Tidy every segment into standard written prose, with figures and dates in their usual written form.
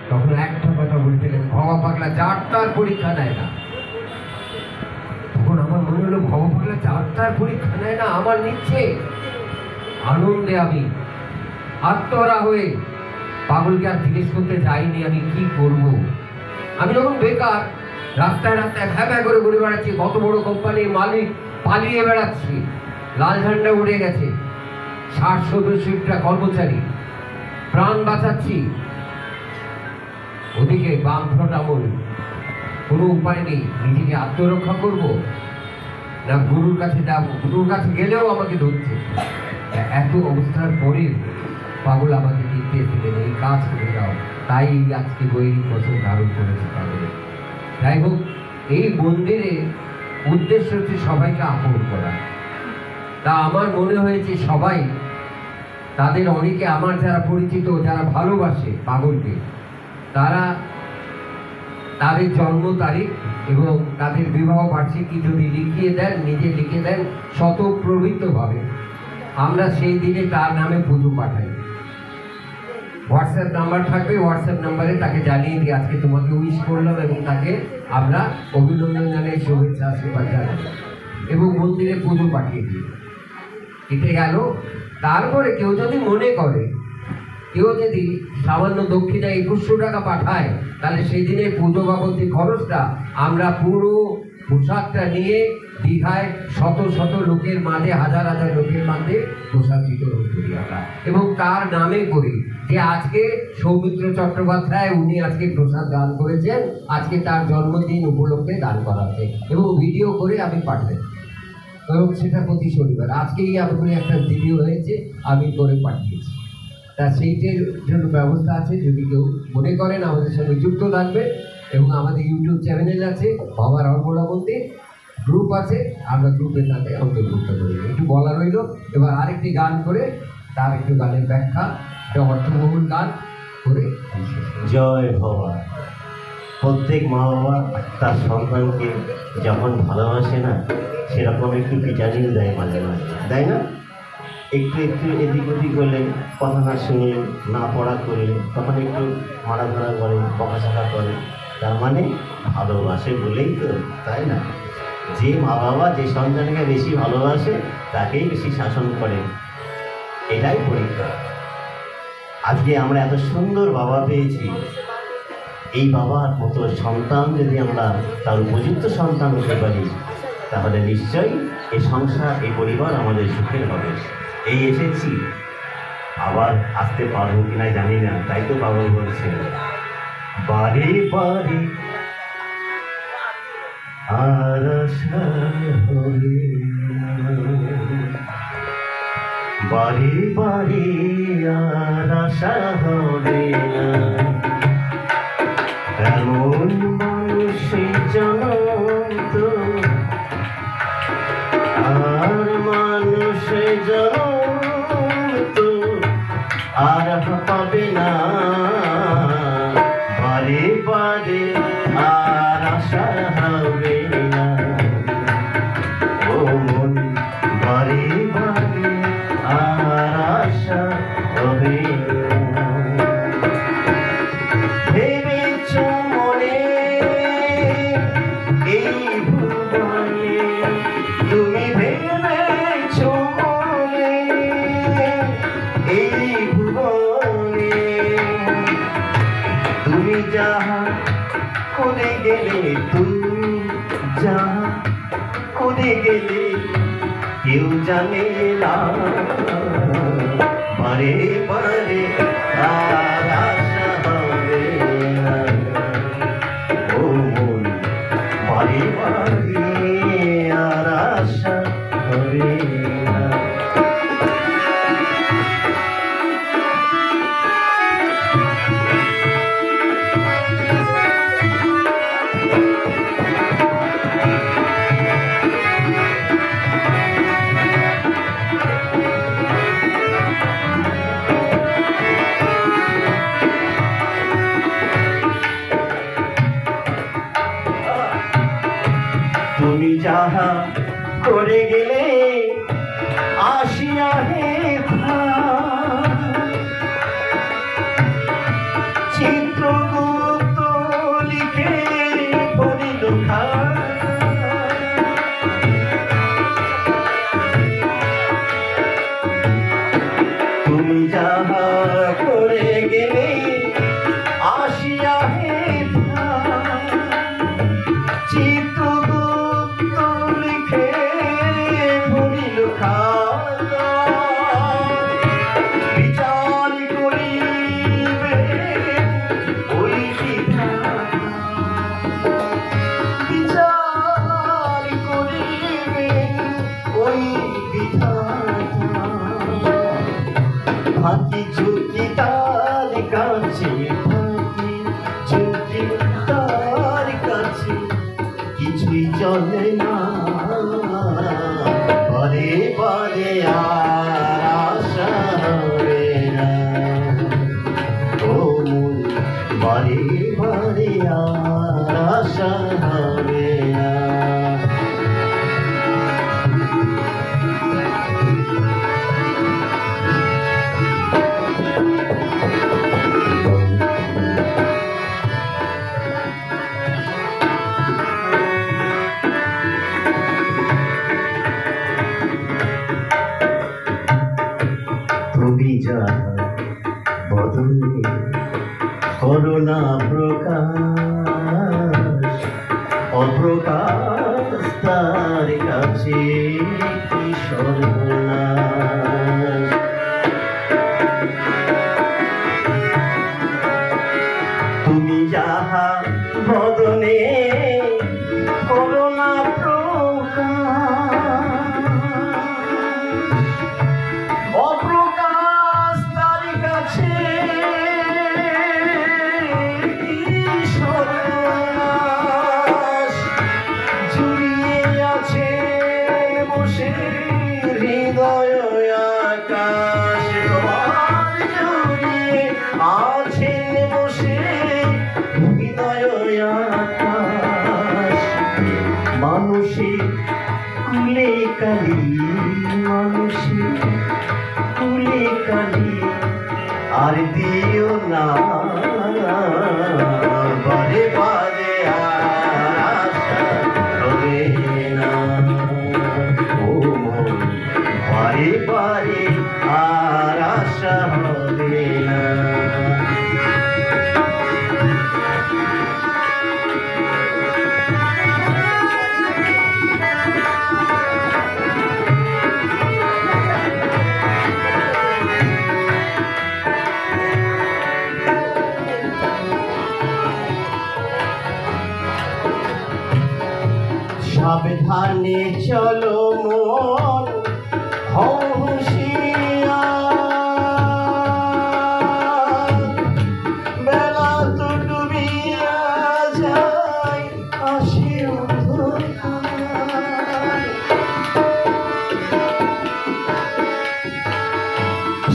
তখন একটা কথা বলছিলেন, ভবা পাগলা যার তার পরীক্ষা নেয় না। তখন আমার মনে হলো ভবা পাগলা যার তার পরীক্ষা নেয় না, আমার নিচ্ছে। আনন্দে আমি আত্মহারা হয়ে পাগলকে আর জিজ্ঞেস করতে যাইনি আমি কি করব। আমি যখন বেকার রাস্তায় রাস্তায় ভ্যা ভ্যা করে ঘুরে বেড়াচ্ছি, কত বড় কোম্পানির মালিক পালিয়ে বেড়াচ্ছি, লাল ঝান্ডা উড়ে গেছে, 60-70টা কর্মচারী, প্রাণ বাঁচাচ্ছি, ওদিকে বামফ্রন্ট আমল, কোনো উপায় নেই। নিজেকে আত্মরক্ষা করব না গুরুর কাছে যাব? গুরুর কাছে গেলেও আমাকে ধরছে। এত অবস্থার পরে পাগল আমাকে নির্দেশ এই কাজ করে যাও। তাই আজকে বৈরিক বছর ধারণ করেছে পাগল। যাই হোক, এই মন্দিরে উদ্দেশ্য হচ্ছে সবাইকে আপন করা। তা আমার মনে হয়েছে সবাই, তাদের অনেকে আমার যারা পরিচিত, যারা ভালোবাসে পাগলকে, তারা তাদের জন্ম তারিখ এবং তাদের বিবাহ বার্ষিকী যদি লিখিয়ে দেন, নিজে লিখে দেন স্বতঃপ্রবৃত্তভাবে, আমরা সেই দিনে তার নামে পুজো পাঠাই। হোয়াটসঅ্যাপ নাম্বার থাকবে, হোয়াটসঅ্যাপ নাম্বারে তাকে জানিয়ে দিই আজকে তোমাকে উইশ করলাম, এবং তাকে আমরা অভিনন্দন জানাই, শুভেচ্ছা আশীর্বাদ জানাই, এবং মন্দিরে পুজো পাঠিয়ে দিই। কেটে গেল। তারপরে কেউ যদি মনে করে, কেউ যদি সামান্য দক্ষিণা 2100 টাকা পাঠায়, তাহলে সেই দিনে পুজো বাবদ খরচটা আমরা পুরো পোশাকটা নিয়ে দীঘায় শত শত লোকের মাঝে, হাজার হাজার লোকের মাঝে পোশাক বিতরণ করি আমরা, এবং তার নামে করি যে আজকে সৌমিত্র চট্টোপাধ্যায় উনি আজকে প্রসাদ দান করেছেন, আজকে তার জন্মদিন উপলক্ষে দান করা আছে, এবং ভিডিও করে আমি পাঠাই, এবং সেটা প্রতি শনিবার। আজকেই আমাদের একটা ভিডিও হয়েছে, আমি করে পাঠিয়েছি। তা সেইটার জন্য ব্যবস্থা আছে, যদি কেউ মনে করেন আমাদের সঙ্গে যুক্ত থাকবে। এবং আমাদের ইউটিউব চ্যানেল আছে, বাবার অর্পণা মন্দির গ্রুপ আছে, আমরা গ্রুপে তাকে অন্তর্ভুক্ত করি। একটু বলা রইল। এবার আরেকটি গান করে তার একটু গানের ব্যাখ্যা, একটা অর্থবহুল গান করে। জয় ভবা। প্রত্যেক মা বাবা তার সন্তানকে যখন ভালোবাসে না, সেরকম একটু পিটানিও দেয় মাঝে মাঝে, তাই না? একটু একটু এদিক ওদিক হলে, কথা না শুনলে, না পড়া করলে, তখন একটু মারাধরা করে, বকাঝকা করে। তার মানে ভালোবাসে বলেই তো, তাই না? যে মা বাবা যে সন্তানকে বেশি ভালোবাসে তাকেই বেশি শাসন করে, এটাই পরীক্ষা। আজকে আমরা এত সুন্দর বাবা পেয়েছি। এই বাবার মতো সন্তান যদি আমরা তার উপযুক্ত সন্তান হতে পারি, তাহলে নিশ্চয়ই এই সংসার, এই পরিবার আমাদের সুখের হবে। এই এসেছি, আবার আসতে পারবো কিনা জানি না, তাই তো বাবা বলছে বাড়ি বাড়ি আর আশা হবে, বাড়ি বাড়ি আর আশা হবে না, এমন মানুষের জনম তো আর মানুষের জনম তো আর পাবে না, বারে বারে আর আশা হবে না, ও মন বারে বারে আর আশা হবে না। ভেবেছ মনে এই ভুবনে, তুমি ভেবেছ মনে এই ভুবনে, তুমি যাহা করে গেলে, তুমি যাহা করে গেলে কেউ জানে না, বারে বারে আর আশা হবে না, ও মন বারে বারে আর আশা হবে না। তুমি যাহা করে গেলে আসিয়া হে গেলে আসিয়া হে চিত্রগুপ্ত লিখে ভরিল খাতা বিচার করিবে ওই বিচার করিবে ওই বিধাতা ফাঁকি ঝুঁকি তার কাছে ফাঁকি ঝুঁকি তার কাছে কিছুই চলে না বারে বারে আর আশা হবে না ও মন বারে বারে আর আশা হবে না তুমি যাহা বদলে করোনা প্রকাশ অপ্রকাশ তার কাছে কি সর্বনাশ তুমি যাহা বদনে করোনা অপ্রকাশ তার কাছে সর্বনাশ জুড়িয়ে আছে বসে হৃদয় আকাশ তোমার জুড়িয়ে আছে বসে হৃদয় আকাশ মানুষের কুলে কালি মানুষের কুলে কালি আর দিও না বারে বারে আর আশা হবে না ও মন বারে বারে আর আশা হবে না সাবধানে চলো মন হও হুঁশিয়ার বেলা তো ডুবিয়া যায় আসে অন্ধকার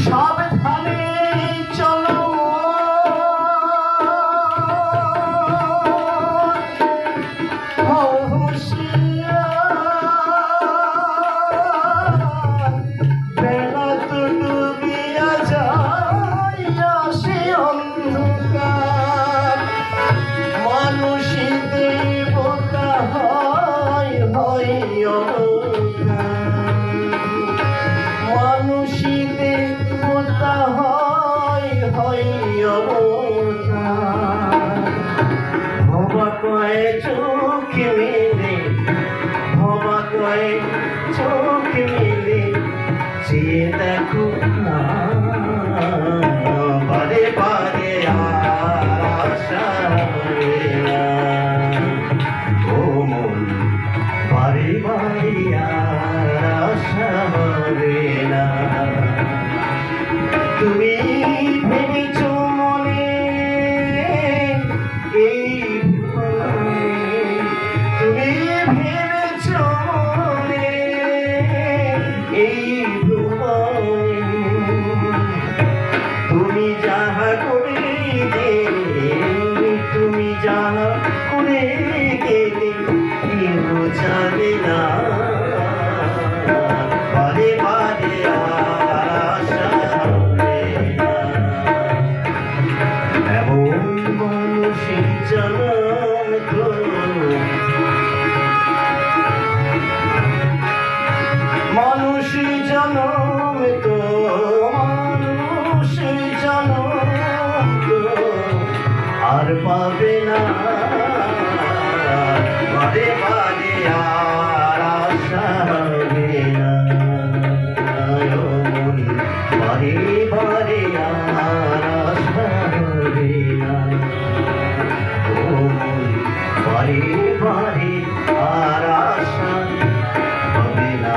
সাবধানে চলো হও বেলা তো ডুবিয়া যায় আসে অন্ধকার মানুষই দেবতা হয় হয় মানুষই দেবতা হয় হয় ভবা কয়ে চোখ মেলে ভবা কয়ে চোখ মেলে চেয়ে দেখো না বারে বারে আর আশা হবে না ও মন বারে বারে আর আশা হবে না তুমি ভেবেছ মনে এই পাবে না, বারে বারে আর আশা হবে না, ও মন বারে বারে আর আশা হবে না, ও মন বারে বারে আর আশা হবে না।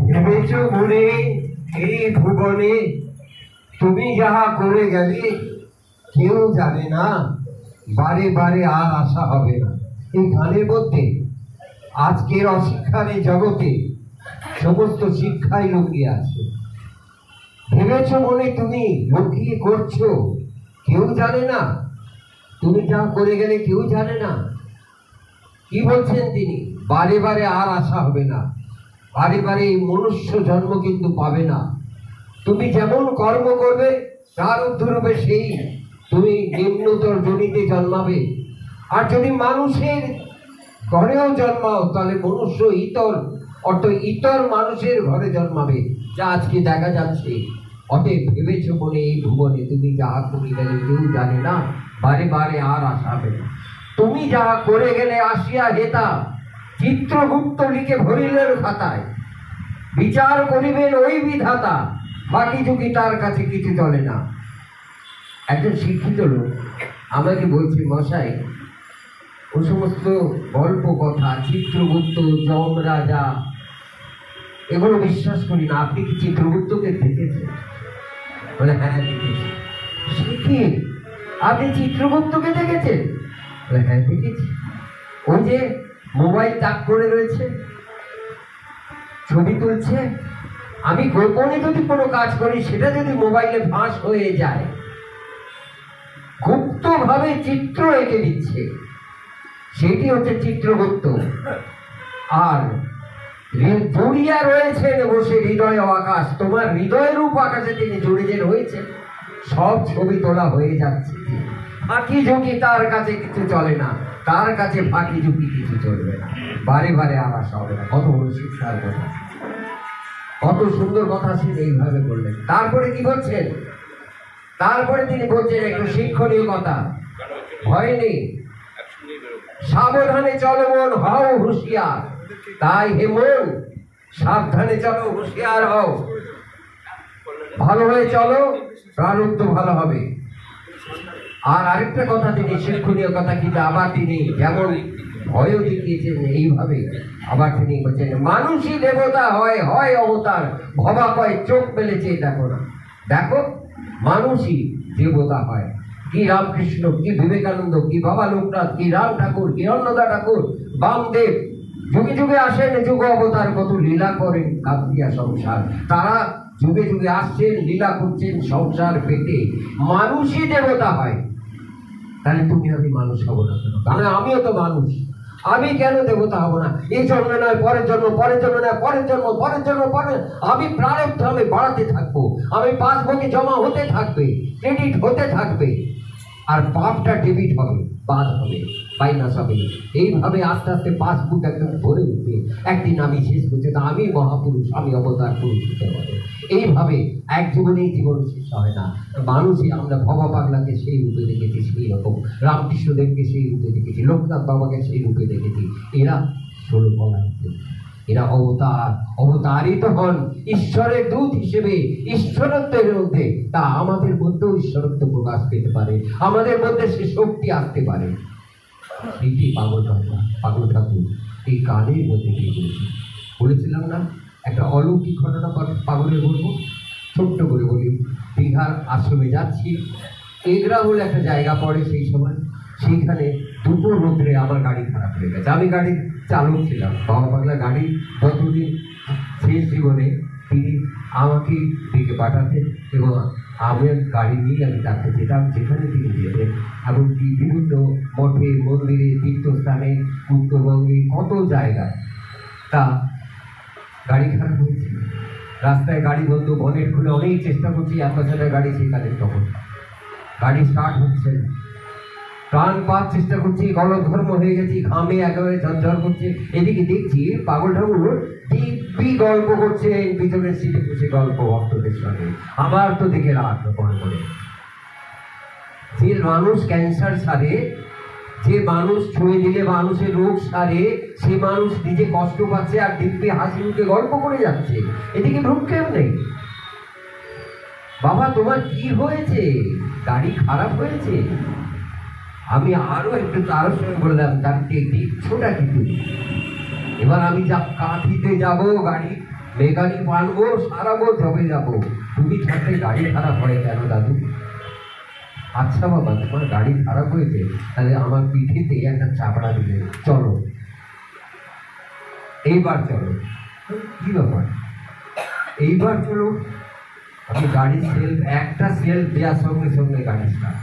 ভেবেছ মনে এই ভুবনে তুমি যাহা করে গেলে কেউ জানে না, বারে বারে আর আশা হবে না। এই গানের মধ্যে আজকের অশিক্ষার এই জগতে সমস্ত শিক্ষাই লুকিয়ে আছে। ভেবেছ মনে তুমি লুকিয়ে করছো, কেউ জানে না, তুমি যা করে গেলে কেউ জানে না। কি বলছেন তিনি? বারে বারে আর আশা হবে না, বারে বারে এই মনুষ্য জন্ম কিন্তু পাবে না। তুমি যেমন কর্ম করবে তার উদ্ধরূপে সেই তুমি নিম্নতর জনিতে জন্মাবে। আর যদি মানুষের ঘরেও জন্মাও তাহলে মনুষ্য ইতর ইতর মানুষের ঘরে জন্মাবে, যা আজকে দেখা যাচ্ছে। অতএব ভেবেছ মনে এই ভুবনে তুমি যাহা করে গেলে কেউ জানে না, বারে বারে আর আশা হবে না। তুমি যাহা করে গেলে আসিয়া হেতা চিত্রগুপ্ত লিখে ভরিলের খাতায়, বিচার করিবেন ওই বিধাতা, বাকি যুগি তার কাছে কিছু চলে না। একজন শিক্ষিত লোক আমাকে বলছে, মশাই ও সমস্ত গল্প কথা চিত্রগুপ্ত যমরাজা এগুলো বিশ্বাস করি না, আপনি কি চিত্রগুপ্তকে দেখেছেন? বলে হ্যাঁ দেখেছি। সে কি, আপনি চিত্রগুপ্তকে দেখেছেন? বলে হ্যাঁ দেখেছি। ওই যে মোবাইল তাক করে রয়েছে, ছবি তুলছে, আমি গোপনে যদি কোনো কাজ করি সেটা যদি মোবাইলে ফাঁস হয়ে যায়, গুপ্তভাবে চিত্র এঁকে দিচ্ছে, সেটি হচ্ছে চিত্রগুপ্ত। আর জড়িয়া রয়েছেন বসে হৃদয় আকাশ, তোমার হৃদয় রূপ আকাশে তিনি জড়িয়ে রয়েছে, সব ছবি তোলা হয়ে যাচ্ছে। ফাঁকি ঝুঁকি তার কাছে কিছু চলে না, তার কাছে ফাঁকি ঝুঁকি কিছু চলবে না, বারে বারে আর আশা হবে না। কত বড় শিক্ষার কথা, কত সুন্দর কথা সে এইভাবে বললেন। তারপরে কি বলছেন? তারপরে তিনি বলছেন একটু শিক্ষণীয় কথা, ভয় নেই, সাবধানে চলো মন, হও হুঁশিয়ার। তাই হে মন, সাবধানে চলো, হুঁশিয়ার হও, ভালো হয়ে চলো, প্রারব্ধ ভালো হবে। আর আরেকটা কথা তিনি শিক্ষণীয় কথা কিন্তু আবার তিনি যেমন ভয়ও দেখিয়েছেন এইভাবে আবার তিনি বলছেন, মানুষই দেবতা হয়, হয় অবতার, ভবা কয় চোখ মেলেছে দেখো না। দেখো মানুষই দেবতা হয়। কি রামকৃষ্ণ, কি বিবেকানন্দ, কি বাবা লোকনাথ, কি রাম ঠাকুর, কি অন্নদা ঠাকুর, বামদেব যুগে যুগে আসেন, যুগ অবতার কত লীলা করেন কাঁদিয়া সংসার। তারা যুগে যুগে আসছেন, লীলা করছেন সংসার পেতে, মানুষই দেবতা হয়। তাহলে তুমি আমি মানুষ হবো না কেন? কারণ আমিও তো মানুষ, আমি কেন দেবতা হব না? এই জন্ম নয় পরের জন্ম, পরের জন্ম নয় পরের জন্ম, পরের জন্ম পরের, আমি প্রারব্ধ আমি বাড়াতে থাকবো, আমি পাসবুকে জমা হতে থাকবে, ক্রেডিট হতে থাকবে, আর পাপটা ডেবিট হবে, বাদ হবে, মাইনাস হবে। এইভাবে আস্তে আস্তে পাসবুক একদম ভরে উঠবে। একদিন আমি শেষ করছি, তা আমি মহাপুরুষ, আমি অবতার পুরুষ হতে হবে। এইভাবে এক জীবনেই জীবন শেষ হয় না। মানুষই আমরা ভবা পাগলাকে সেই রূপে দেখেছি, সেই রকম রামকৃষ্ণদেবকে সেই রূপে দেখেছি, লোকনাথ বাবাকে সেই রূপে দেখেছি। এরা 16 বলা হচ্ছে, এরা অবতার, অবতারিত হন ঈশ্বরের দূত হিসেবে ঈশ্বরত্বের মধ্যে। তা আমাদের মধ্যেও ঈশ্বরত্ব প্রকাশ পেতে পারে, আমাদের মধ্যে সে শক্তি আসতে পারে। এইটি পাগল ঠাকুর এই গানের মধ্যে কি বলেছিলাম না, একটা অলৌকিক ঘটনা পাগলের বলবো, ছোট্ট করে বলি। দীঘার আশ্রমে যাচ্ছি, এগরা বলে একটা জায়গা পড়ে, সেই সময় সেইখানে দুটো রোদ্রে আমার গাড়ি খারাপ হয়ে গেছে। আমি গাড়ির চালক ছিলাম, বাবা পাগলা গাড়ি যতদিন শেষ জীবনে তিনি আমাকে ডেকে পাঠাতেন এবং আমি গাড়ি নিয়ে আমি তাকে যেতাম যেখানে তিনি যেতেন। এমনকি বিভিন্ন মঠে, মন্দিরে, তীর্থস্থানে, উত্তরবঙ্গে কত জায়গায়। তা গাড়ি খারাপ হয়েছে, রাস্তায় গাড়ি বন্ধ, বনেট খুলে অনেক চেষ্টা করছি, অ্যাম্বাসেডার গাড়ি সেখানে, তখন গাড়ি স্টার্ট হচ্ছে না, প্রাণ পাওয়ার চেষ্টা করছি, গলধর্ম হয়ে গেছি, ঘামে একেবারে ঝরঝর করছে। এদিকে দেখছি পাগল ঠাকুর দিব্যি গল্প করছেন, পিছনের সিটে বসে গল্প ভক্তদের সঙ্গে। আমার তো দেখে রাগ করে, যে মানুষ ক্যান্সার সারে, যে মানুষ ছুঁয়ে দিলে মানুষের রোগ সারে, সে মানুষ নিজে কষ্ট পাচ্ছে আর দিব্যি হাসি মুখে গল্প করে যাচ্ছে, এদিকে ভ্রুক্ষেপ নেই। বাবা তোমার কি হয়েছে? গাড়ি খারাপ হয়েছে? আমি আরো একটু তার সঙ্গে বললাম, গাড়িতে দিচ্ছটা কিছু। এবার আমি যা কাঁথিতে যাব, গাড়ি মেকানিক আনবো, সারাবো, জবে যাব। তুমি থাকলে গাড়ি খারাপ হয় কেন দাদু? আচ্ছা বাবা, তোমার গাড়ি খারাপ হয়েছে, তাহলে আমার পিঠেতে একটা চাপড়া দিলে, চলো এইবার চলো। কি ব্যাপার? এইবার চলো। আমি গাড়ি সেলফ, একটা সেলফ দেওয়ার সঙ্গে সঙ্গে গাড়ি স্টার্ট।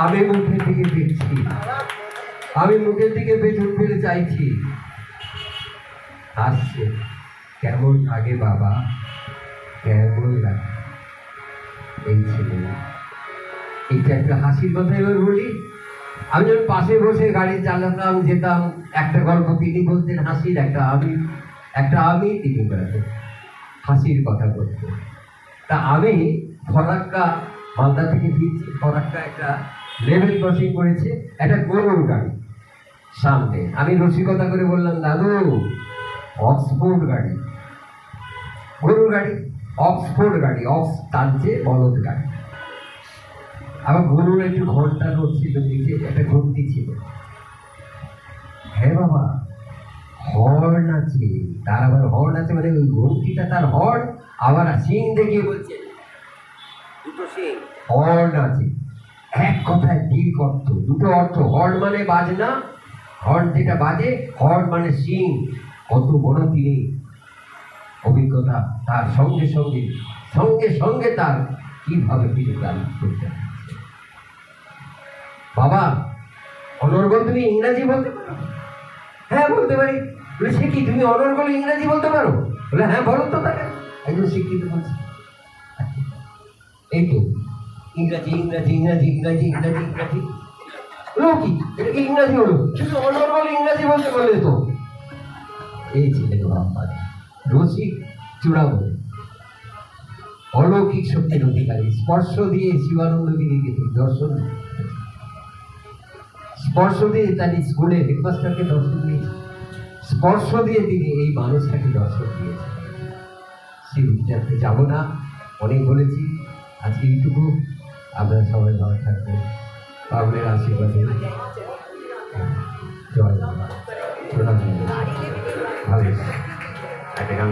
আমি মুখের দিকে দেখছি, আমি মুখের দিকে পেছন ফিরে চাইছি, আসছে। কেমন লাগে বাবা, কেমন লাগে? এই ছেলে, এইটা একটা হাসির কথা এবার বলি। আমি যখন পাশে বসে গাড়ি চালাতাম, যেতাম, একটা গল্প তিনি বলতেন হাসির, একটা আমি তিনি বেড়াতেন হাসির কথা বলতে। তা আমি ফরাক্কা, মালদা থেকে ফিরছি, ফরাক্কা একটা লেভেল ক্রসিং করেছে, একটা গরুর গাড়ি সামনে। আমি রসিকতা করে বললাম, দাদু অক্সফোর্ড গাড়ি, গরুর গাড়ি, অক্সফোর্ড গাড়ি, অক্স টানছে, বলদ গাড়ি। আবার গরুর একটু ঘন্টা নড়ছিল, নিচে একটা ঘন্টি ছিল। হ্যাঁ বাবা, হর্ন আছে, তার আবার হর্ন আছে, মানে ওই ঘন্টিটা তার হর্ন, আবার সিং দেখিয়ে বলছে দুটো সিং, হর্ন আছে। এক কথায় ঠিক অর্থ, দুটো অর্থ। হর্ন মানে বাজনা, হর্ন যেটা বাজে, হর্ন মানে সিং। কত বড় তিনি অভিজ্ঞতা, তার সঙ্গে সঙ্গে সঙ্গে সঙ্গে তার কিভাবে তিনি গান করতে। বাবা অনর্গল তুমি ইংরাজি বলতে পারো? হ্যাঁ বলতে পারি। বলে সে কি, তুমি অনর্গল ইংরাজি বলতে পারো? বলে হ্যাঁ বলো তো তাকে। একজন শিক্ষিত বলছে, এই তো ইংরাজি ইংরাজি ইংরাজি ইংরাজি ইংরাজি ইংরাজি। বলো কি এটা কি ইংরাজি হলো? শুধু অনর্গল ইংরাজি বলতে পারলে তো। এই ছিলেন বাবা রসিক চূড়ামণি, অলৌকিক শক্তির অধিকারী। স্পর্শ দিয়ে শিবানন্দগিরিকে তিনি দর্শন, স্পর্শ দিয়ে তার স্কুলে হেডমাস্টারকে দর্শন দিয়েছে, স্পর্শ দিয়ে তিনি এই মানুষটাকে দর্শন দিয়েছেন। সেই বিদ্যার্থে যাবো না, অনেক বলেছি, আজকে এইটুকু। আপনারা সবাই ভালো থাকবেন, পাবনের আশীর্বাদে। জয় বাবা, প্রণাম। ভালো একটা গান